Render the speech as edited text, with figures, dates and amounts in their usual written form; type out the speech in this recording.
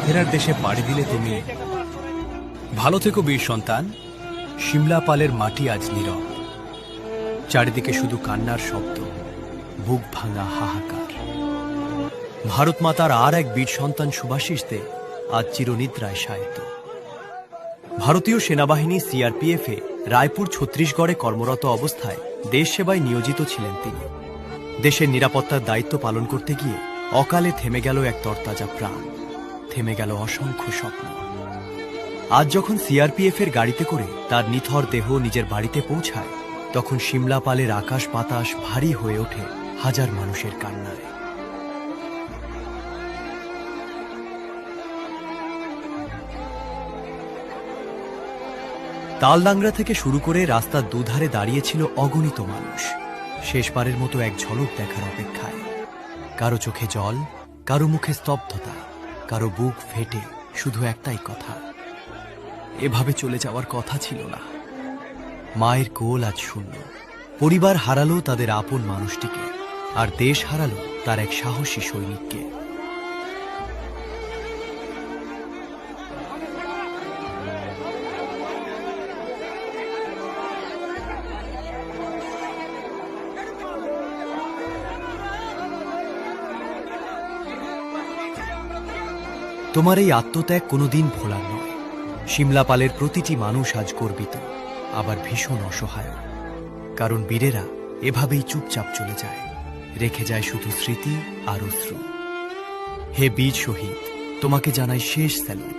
ফেরার দেশে পাড়ি দিলে তুমি। ভালো থেকো বীর সন্তান। সিমলা পালের মাটি আজ নীরব, চারিদিকে শুধু কান্নার শব্দ, বুক ভাঙা হাহাকার। ভারত মাতার আর এক বীর সন্তান সুভাষিস দে আজ চিরনিদ্রায় শায়িত। ভারতীয় সেনাবাহিনী সিআরপিএফে রায়পুর ছত্তিশগড়ে কর্মরত অবস্থায় দেশ সেবায় নিয়োজিত ছিলেন তিনি। দেশের নিরাপত্তার দায়িত্ব পালন করতে গিয়ে অকালে থেমে গেল এক তরতাজা প্রাণ, থেমে গেল অসংখ্য স্বপ্ন। আজ যখন সিআরপিএফের গাড়িতে করে তার নিথর দেহ নিজের বাড়িতে পৌঁছায়, তখন সিমলা পালের আকাশ বাতাস ভারী হয়ে ওঠে হাজার মানুষের কান্নায়। তালডাংরা থেকে শুরু করে রাস্তার দুধারে দাঁড়িয়েছিল অগণিত মানুষ, শেষবারের মতো এক ঝলক দেখার অপেক্ষায়। কারো চোখে জল, কারো মুখে স্তব্ধতা, কারো বুক ফেটে শুধু একটাই কথা, এভাবে চলে যাওয়ার কথা ছিল না। মায়ের কোল আজ শূন্য, পরিবার হারালো তাদের আপন মানুষটিকে, আর দেশ হারালো তার এক সাহসী সৈনিককে। তোমার এই আত্মত্যাগ কোনোদিন ভোলার নয়। সিমলা পালের প্রতিটি মানুষ আজ গর্বিত, আবার ভীষণ অসহায়, কারণ বীরেরা এভাবেই চুপচাপ চলে যায়, রেখে যায় শুধু স্মৃতি আর অশ্রু। হে বীর শহীদ, তোমাকে জানাই শেষ স্যালুট।